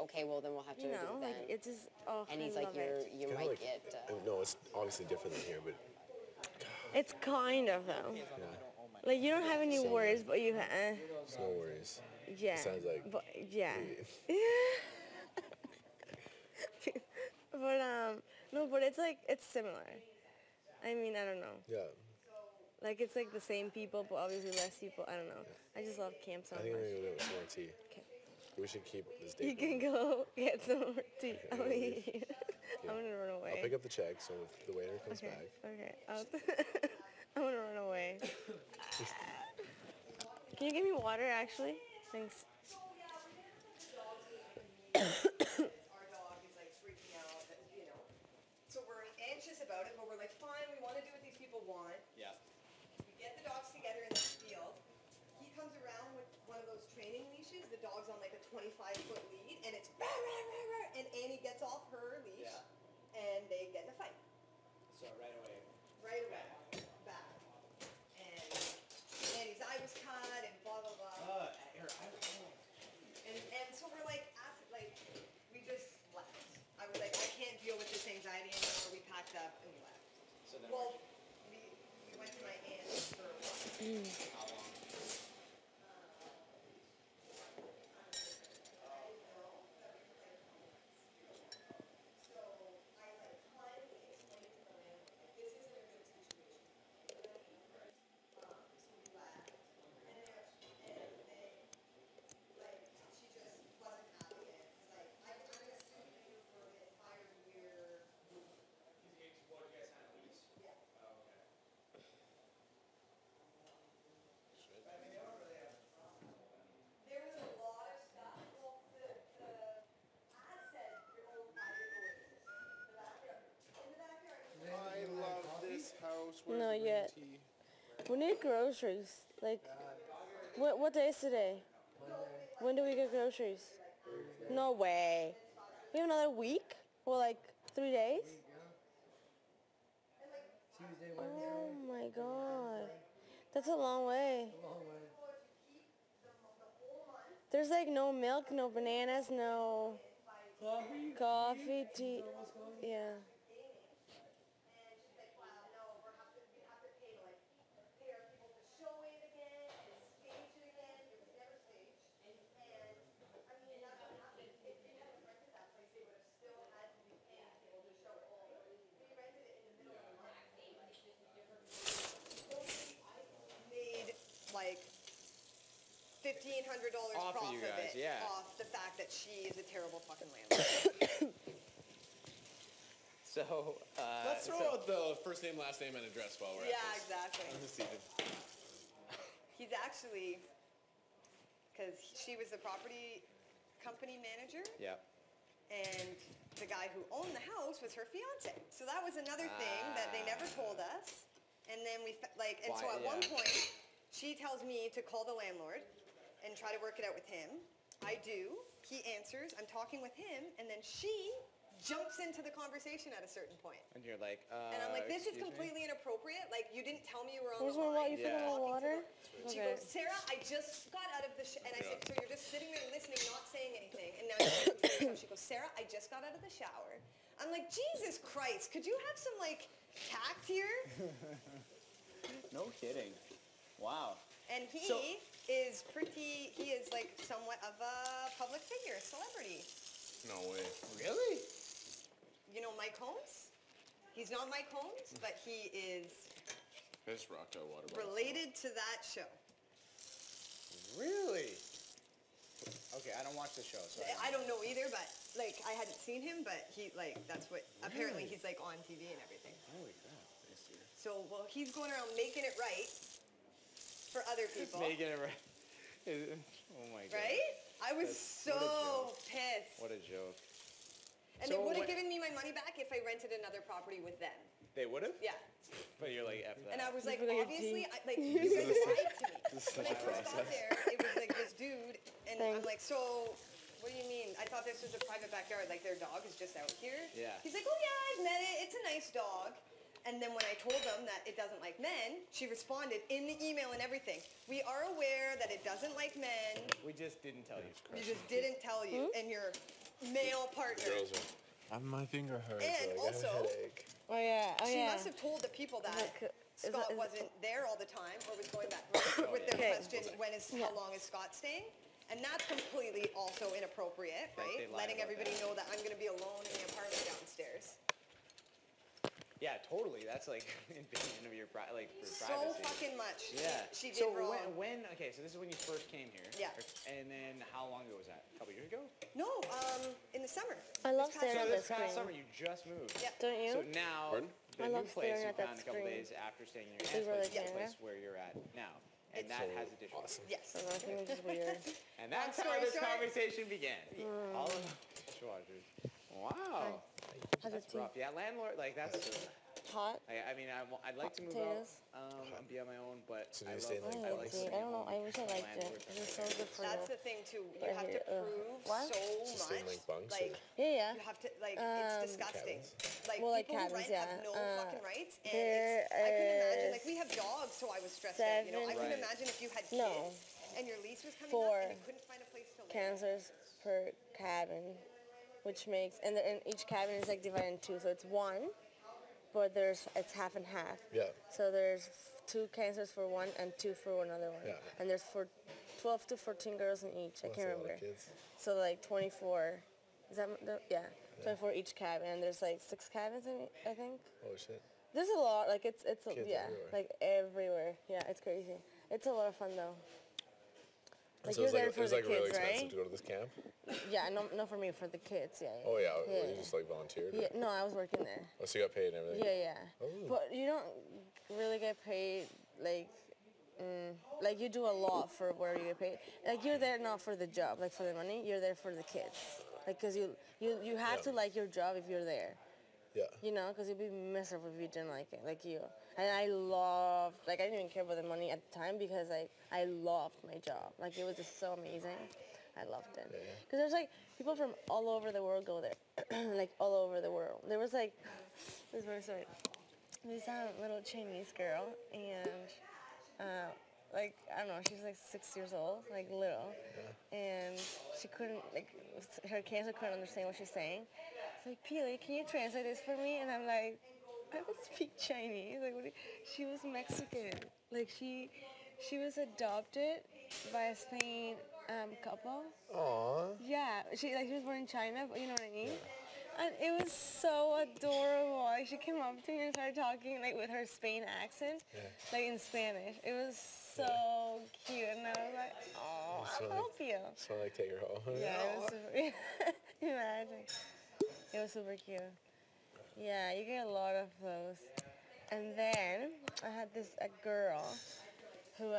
okay, well then we'll have to do it then. like it's just, oh, And he's I like, love it. you might get. No, it's obviously different than here, but It's kind of though. yeah, Like you don't have any Same. worries, but you have. it's no worries. Yeah. Sounds like. But yeah. But no, but it's like it's similar. I mean, I don't know. Yeah, Like it's like the same people, but obviously less people. I don't know. I just love camp so I much. think I'm gonna go get some more tea. Okay. We should keep this You date can going. go get some more tea. Okay, I'm we'll gonna leave. eat you. I'm gonna run away. I'll pick up the check, so if the waiter comes Okay. back. Okay. I'm gonna run away. Can you give me water, actually? Thanks. Our dog is like freaking out, So we're anxious about it, but we're like, fine, we want to do what these people want. Yeah. We get the dogs together in the field. He comes around with one of those training leashes. The dog's on like a 25-foot lead, and it's rah, rah, rah, rah, and Annie gets off her leash, and they get in a fight. So right away. Right away, back. And Annie's eye was cut, and blah, blah, blah. And so we're like, we just left. I was like, I can't deal with this anxiety anymore. We packed up and we left. So then Well, we went to my aunt's for a while. how long? So I finally explained to them, this isn't a good situation. So we left. And then, she just wasn't happy. And it's like, I'm going to sue you for the entire year. What do you guys have? Lease? Yeah. Oh, okay. There was a lot of stuff. Well, the ad said your own private oasis. The backyard. In the backyard. I love this house. No, yet. We need groceries. Like, what day is today? When do we get groceries? No way. We have another week? Well, like 3 days? Tuesday, Oh my god. That's a long way. There's like no milk, no bananas, no coffee, tea. Yeah. And she's like, wow, no, we have to pay to pay our people to show it again and stage it again. It was never staged. And I mean, that's what happened. If they hadn't rented that place, they would have still had to be paying people to show it. We rented it in the middle of the month. Made like $1,500 Off of profit you guys, yeah. off the fact that she is a terrible fucking landlord. So, Let's throw out the first name, last name, and address while we're Yeah, at this. exactly. Let's see. He's actually, because she was the property company manager, yeah. and the guy who owned the house was her fiance. So that was another thing that they never told us. And then so at one point, she tells me to call the landlord and try to work it out with him. I do. He answers. I'm talking with him, and then she jumps into the conversation at a certain point. And you're like, And I'm like, this is excuse me? completely inappropriate. Like, you didn't tell me you were on There's the more line. water. You forgot more water? She Okay. goes, Sarah, I just got out of the and I said, so you're just sitting there listening, not saying anything. And now you're saying, she goes, Sarah, I just got out of the shower. I'm like, Jesus Christ, could you have some, tact here? No kidding. Wow. And he is somewhat of a public figure, a celebrity. No way. Really? You know Mike Holmes? He's not Mike Holmes, but he is I just rocked out water bottle. related to that show. Really? Okay, I don't watch the show, so I don't know either, but I hadn't seen him, but he that's what apparently he's on TV and everything. Holy crap. So he's going around making it right for other people. Making it right. Oh my god. Right? I was What a so joke. pissed. What a joke. And So they would have what- given me my money back if I rented another property with them. They would have? Yeah. But you're like, F that. And I was like, You forgot your obviously, tea. you guys lied to me. This is When such I a first got process. there, it was this dude, and I'm Thanks. like, so, what do you mean? I thought this was a private backyard, their dog is just out here. Yeah. He's like, oh yeah, I've met it, it's a nice dog. And then when I told them that it doesn't like men, she responded in the email and everything. We are aware that it doesn't like men. We just didn't tell you. We just didn't tell you, and you're male partner. Girls are. My finger hurts. And I got also- a headache. Oh yeah. Oh She yeah. must have told the people that Look, is Scott that- is- wasn't there all the time or was going back with their Okay. question, how long is Scott staying? And that's completely also inappropriate, Like, they right? lie Letting about everybody that. know that I'm going to be alone in the apartment downstairs. Yeah, totally. That's like invasion of your for So privacy. fucking much. Yeah. She did so wrong. okay, so this is when you first came here. Yeah. And then how long ago was that? A couple years ago? No, in the summer. I love This past staring So at this the past screen. summer you just moved. Yeah. Don't you? So now Pardon? the I new love place staring you at that found a couple screen. days after staying in your It's aunt's really place, the cute. place where you're at now. And It's that so has additional. awesome. Yes. I think it's just weird. And that's Long how story this short- conversation began. All of dishwashers. Wow. How's That's it tea? rough. Yeah, landlord, like that's. Hot? I mean, I'd like to move Potatoes? out and be on my own, but So do I you stay in, love. like, I bunks? like tea. I don't know. I wish I liked it. Landlord. It's so good for That's you. the thing too. You But have to here- prove what? so So stay in, much. like, bunks, Like Yeah, yeah. you have to it's disgusting. Like Well, like people who cabins, rent yeah. have no fucking rights, and there I couldn't imagine. Like is we have dogs, so I was stressed out. You know, I couldn't Right. imagine if you had kids No. and your lease was coming For up and you couldn't find a place to live. cancers per cabin, which makes and each cabin is like divided in two, so it's one, but it's half and half. Yeah. So there's 2 cancers for one and 2 for another one. Yeah. And there's 12 to 14 girls in each. I That's can't a lot of remember. kids. So like 24. Is that yeah? 24 each cabin, and there's like 6 cabins in it, I think. Oh shit. There's a lot. Like it's Kids yeah, everywhere. like everywhere. Yeah, it's crazy. It's a lot of fun though. Like So you're it's like there for it's the like really kids, expensive right? to go to this camp. Yeah, no, for me, for the kids. Yeah. Oh yeah. Yeah. You just like volunteered. Yeah, no, I was working there. Oh, so you got paid and everything. Yeah, yeah. Oh. But you don't really get paid like you do a lot for where you get paid. Like you're there not for the job, like for the money. You're there for the kids. Like, cause you have to like your job if you're there. Yeah. You know, cause you'd be miserable if you didn't like it, like you. And I loved, like I didn't even care about the money at the time because like I loved my job. Like it was just so amazing. I loved it. Yeah. Cause there's like people from all over the world go there, like all over the world. There was like this was sweet. This little Chinese girl and like I don't know, she was like 6 years old, like little, and she couldn't like her cancer couldn't understand what she's saying. It's like, Pili, can you translate this for me? And I'm like, I don't speak Chinese. Like, she was Mexican. Like she was adopted by a Spain couple. Aw. Yeah, she was born in China, but you know what I mean. And it was so adorable. Like she came up to me and started talking like with her Spain accent, like in Spanish. It was so cute, and I was like, oh, So, I'll like- help you. So I like take her home. Yeah, it was super. Imagine. It was super cute. Yeah, you get a lot of those. And then I had a girl who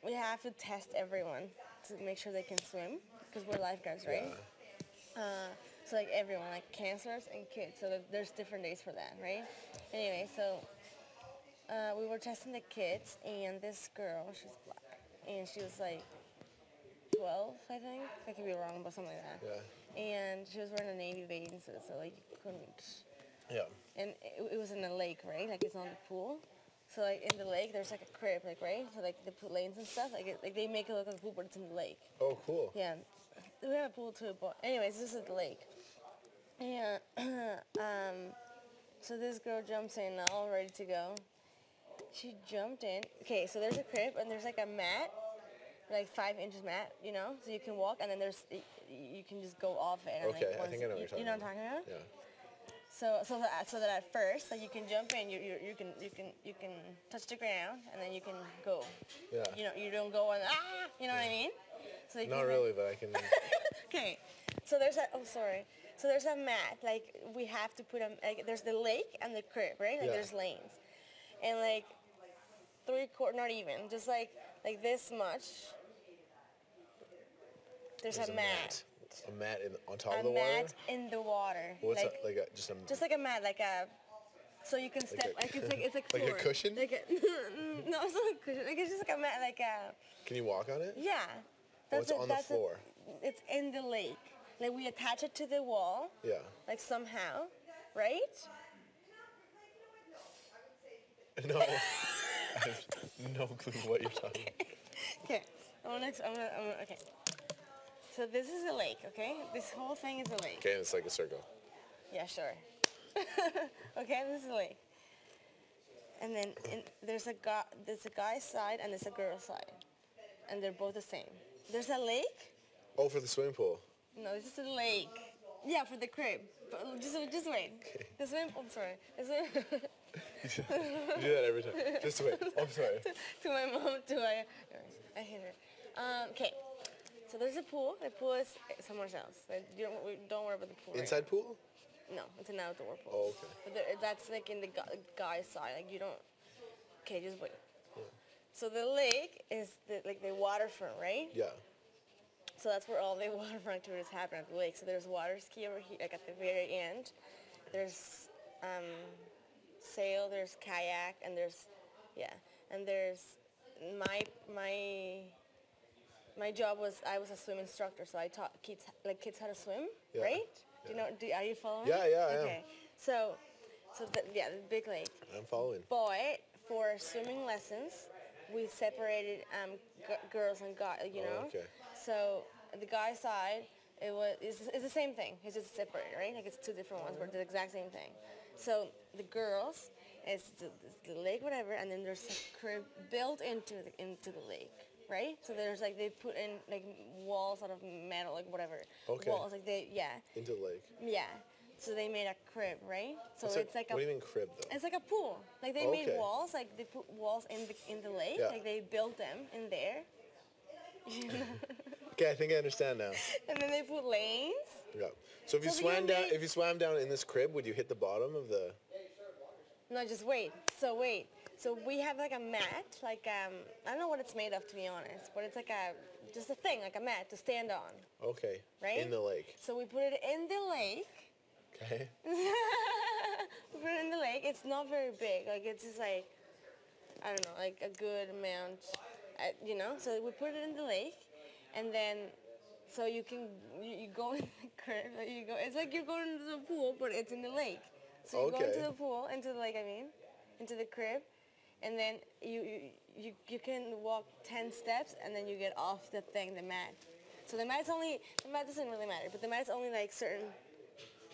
we have to test everyone to make sure they can swim because we're lifeguards, right? So like everyone, like cancers and kids. So there's different days for that, right? Anyway, so we were testing the kids, and this girl, she's black, and she was like 12, I think. I could be wrong, but something like that. Yeah. And she was wearing a navy bathing suit, so like you couldn't. Yeah. And it was in the lake, right? Like it's not the pool. So like in the lake, there's like a crib, like right. So like they put lanes and stuff. Like they make it look like a pool, but it's in the lake. Oh, cool. Yeah, we have a pool too, but anyways, this is the lake. Yeah. So this girl jumps in, all ready to go. She jumped in. Okay, so there's a crib and there's like a mat, like 5 inches mat, you know, so you can walk, and then you can just go off it. And Okay, like, I think I know what you're talking You know what I'm talking about? Yeah. So that at first, like you can jump in, you can touch the ground, and then you can go. Yeah. You know, you don't go and you know what I mean? So you Not can, really, but I can. Okay, so there's that. Oh, sorry. So there's a mat. Like we have to put like there's the lake and the crib, right? Like Yeah. there's lanes, and like 3/4, not even, just like this much. There's a mat. A mat on top A of the water. mat in the water. What's like, that? Like a, just a. just like a mat, like a. So you can step. a- Like it's like like a floor. cushion? Like a, no, it's not a cushion. Like it's just like a mat, like a. Can you walk on it? Yeah. Oh, it's on the floor. It's in the lake. Like we attach it to the wall, Yeah. like somehow, right? No. I have no clue what you're talking. Okay. Okay. So So this is a lake, okay? This whole thing is a lake. Okay, and it's like a circle. Yeah, sure. Okay, this is a lake. And then there's a guy's side and there's a girl's side. And they're both the same. There's a lake. Oh, for the swimming pool. No, this is a lake. Yeah, for the crib. But just wait. Okay. The swim. I'm sorry. You do that every time. Just wait. Oh, I'm sorry. To my mom too. I hate her. Okay. So there's a pool. The pool is somewhere else. Like, don't worry about the pool. Inside pool? No, it's an outdoor pool. Oh, okay. But that's like in the guy's side. Like you don't. Okay, just wait. Yeah. So the lake is like the waterfront, right? Yeah. So that's where all the waterfront activities happen at the lake. So there's water ski over here, like at the very end. There's sail, there's kayak, and there's my job was I was a swim instructor, so I taught kids how to swim, Yeah. right? Do you know? Are you following? Yeah, yeah, I am. Okay. So the big lake. I'm following. But for swimming lessons, we separated girls and guys. You know. Oh, okay. So the guy side, it's the same thing. It's just separated, right? Like it's two different ones, but the exact same thing. So the girls, it's the lake, whatever, and then there's a crib built into the lake, right? So there's like they put in like walls out of metal, like whatever. Okay. Walls, like Into the lake. yeah. So they made a crib, right? So it's like a. What do you mean crib though? It's like a pool. Like they made Okay. walls, like they put walls in the lake. Yeah. Like they built them in there. Okay, I think I understand now. And then they put lanes. Yeah. So if you So swam they down, made- if you swam down in this crib, would you hit the bottom of the? No, just wait. So we have like a mat, like I don't know what it's made of to be honest, but it's like just a thing, like a mat to stand on. Okay. Right? In the lake. So we put it in the lake. Okay. We put it in the lake. It's not very big. Like it's just like I don't know, like a good amount, you know. So we put it in the lake, and then so you go in the crib. You go. It's like you're going into the pool, but it's in the lake. So you go into Okay. the pool, into the lake. I mean, into the crib, and then you can walk 10 steps, and then you get off the thing, the mat. So the mat doesn't really matter, but the mat's only like certain.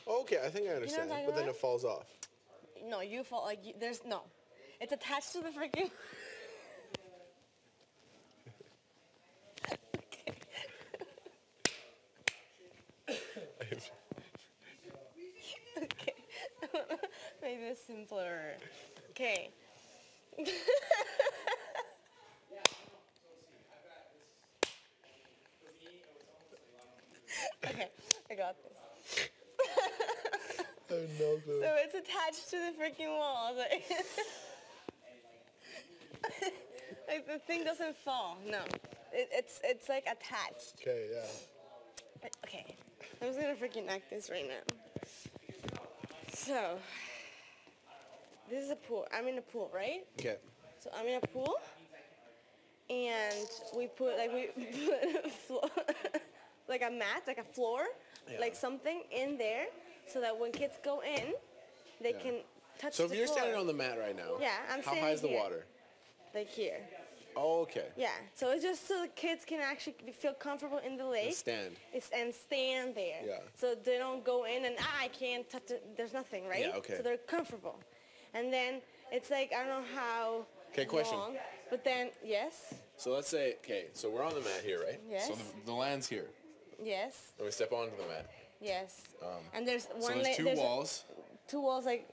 Okay, I think I understand. talking But then about? it falls off. No, you fall like there's no. It's attached to the freaking. Okay. Maybe it's simpler. Okay. Okay, I got this. I have no clue. So it's attached to the freaking wall. Like the thing doesn't fall. No, it's like attached. Okay, yeah. Okay, I'm just gonna freaking act this right now. So this is a pool. I'm in a pool, right? Okay. So I'm in a pool, and we put a floor, like a mat, like a floor, Yeah. like something in there, so that when kids go in, they Yeah. can touch So the if you're floor. standing on the mat right now, Yeah, I'm how standing high is the here. water? Like here. Oh, okay. Yeah. So it's just so the kids can actually feel comfortable in the lake. Stand. And stand there. Yeah. So they don't go in and I can't touch it. There's nothing, right? Yeah, okay. So they're comfortable. And then it's like I don't know how. Okay, question. long, but then yes, So let's say, okay, so we're on the mat here, right? Yes. So the land's here. yes, And we step onto the mat. yes. And there's So one. there's two walls. Two walls, like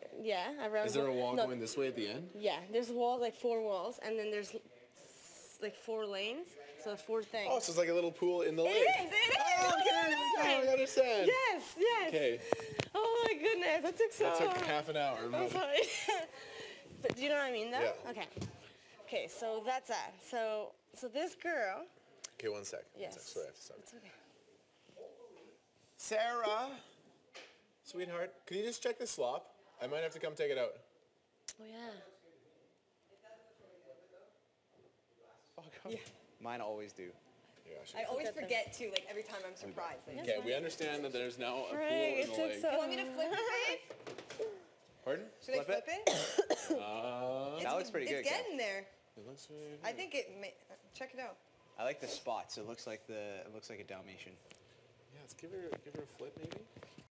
around. Is there a wall no, going this way at the end? Yeah, there's walls, like 4 walls, and then there's like 4 lanes, so 4 things. Oh, so it's like a little pool in the lake. It is. Oh, okay. Oh, I understand. Yes, yes. Okay. Oh my goodness, that took so That took long. half an hour. I'm but- sorry. But do you know what I mean, though? Yeah. Okay. Okay, so that's that. So this girl. Okay, one sec. Yes. Sorry, I have to stop. It's okay. Sarah, sweetheart, can you just check the slop? I might have to come take it out. Oh yeah. Fuck off. Mine always do. Yeah, I should. I always Forget them. forget too, like every time I'm surprised. Like, Okay, we understand that there's now a pool Frank, in it the took lake. so you want me to flip it, babe? Pardon? Should I Flip flip it? That looks pretty good. It's Kat. getting there. It looks I think it may, check it out. I like the spots. It looks like a Dalmatian. let's give her a flip maybe.